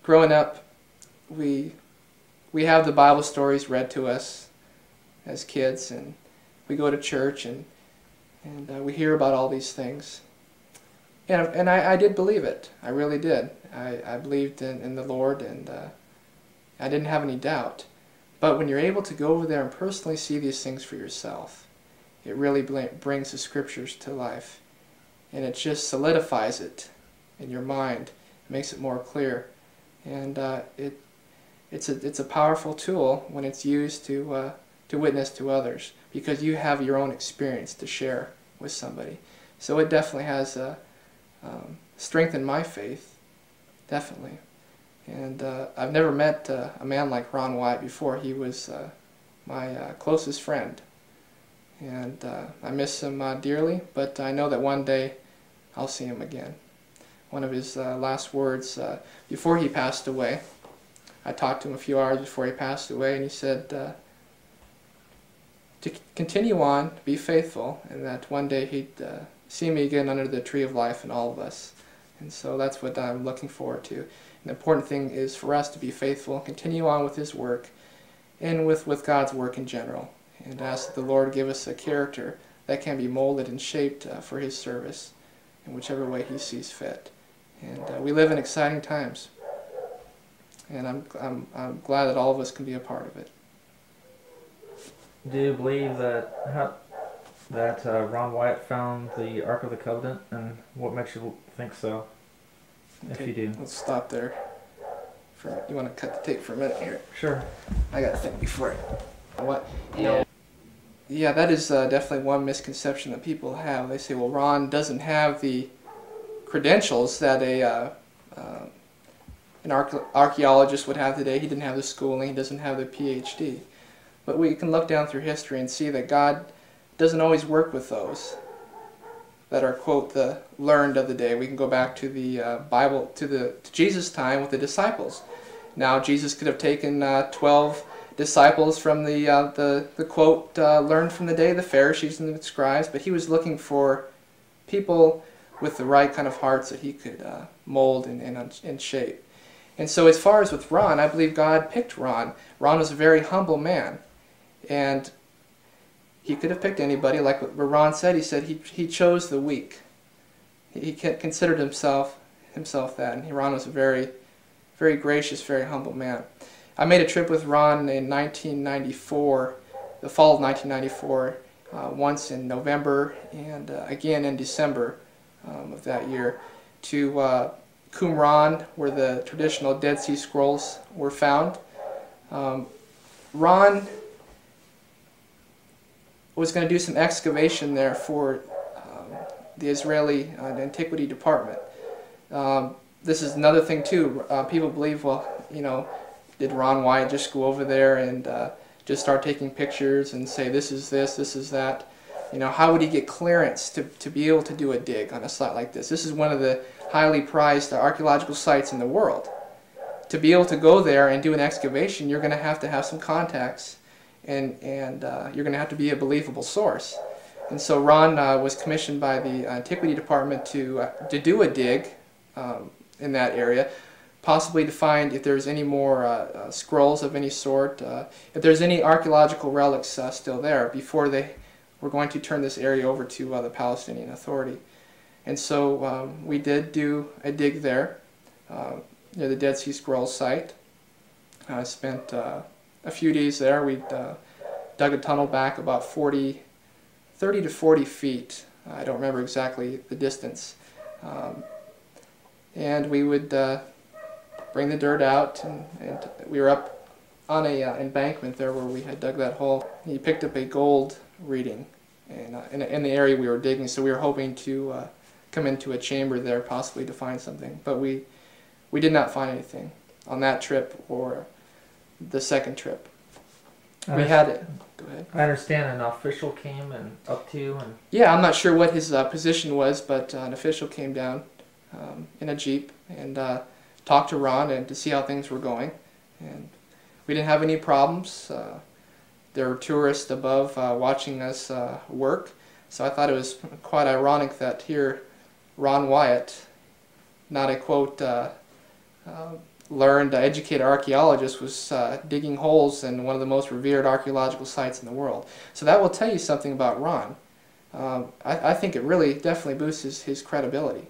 growing up, we have the Bible stories read to us as kids, and we go to church, and we hear about all these things. And I did believe it. I really did. I believed in the Lord, and I didn't have any doubt. But when you're able to go over there and personally see these things for yourself, it really brings the Scriptures to life. And it just solidifies it in your mind. It makes it more clear. And it's a powerful tool when it's used to witness to others, because you have your own experience to share with somebody. So it definitely has strengthened my faith, definitely. And I've never met a man like Ron Wyatt before. He was my closest friend. And I miss him dearly, but I know that one day I'll see him again. One of his last words before he passed away, I talked to him a few hours before he passed away, and he said to continue on, be faithful, and that one day he'd see me again under the tree of life and all of us. And so that's what I'm looking forward to. And the important thing is for us to be faithful, continue on with His work, and with God's work in general, and ask that the Lord give us a character that can be molded and shaped for His service in whichever way He sees fit. And we live in exciting times, and I'm glad that all of us can be a part of it. Do you believe that Ron Wyatt found the Ark of the Covenant, and what makes you think so? Okay, if you do, let's stop there. You want to cut the tape for a minute here? Sure. I got to think before it. What? Yeah, that is definitely one misconception that people have. They say, well, Ron doesn't have the credentials that an archaeologist would have today. He didn't have the schooling. He doesn't have the PhD. But we can look down through history and see that God doesn't always work with those that are, quote, the learned of the day. We can go back to the Bible, to Jesus' time with the disciples. Now, Jesus could have taken 12 disciples from the quote, learned from the day, the Pharisees and the scribes, but He was looking for people with the right kind of hearts that He could mold and shape. And so as far as with Ron, I believe God picked Ron. Ron was a very humble man. And He could have picked anybody, like what Ron said. He said he chose the weak. He considered himself that, and Ron was a very, very gracious, very humble man. I made a trip with Ron in 1994, the fall of 1994, once in November and again in December of that year, to Qumran, where the traditional Dead Sea Scrolls were found. Ron was going to do some excavation there for the Israeli Antiquity Department. This is another thing too. People believe, well, you know, did Ron Wyatt just go over there and just start taking pictures and say this is this, this is that? You know, how would he get clearance to be able to do a dig on a site like this? This is one of the highly prized archaeological sites in the world. To be able to go there and do an excavation, you're going to have some contacts, and you're going to have to be a believable source. And so Ron was commissioned by the Antiquity Department to do a dig in that area, possibly to find if there's any more scrolls of any sort, if there's any archaeological relics still there before they were going to turn this area over to the Palestinian Authority. And so we did do a dig there near the Dead Sea Scrolls site. I spent a few days there. We dug a tunnel back about 30 to 40 feet. I don't remember exactly the distance. And we would bring the dirt out, and we were up on a embankment there where we had dug that hole. He picked up a gold reading in the area we were digging, so we were hoping to come into a chamber there, possibly to find something. But we did not find anything on that trip or the second trip. We had it. Go ahead. I understand an official came and up to you and... Yeah, I'm not sure what his position was, but an official came down in a Jeep and talked to Ron and to see how things were going. And we didn't have any problems. There were tourists above watching us work, so I thought it was quite ironic that here Ron Wyatt, not a quote learned, educated archaeologist was digging holes in one of the most revered archaeological sites in the world. So that will tell you something about Ron. I think it really definitely boosts his credibility.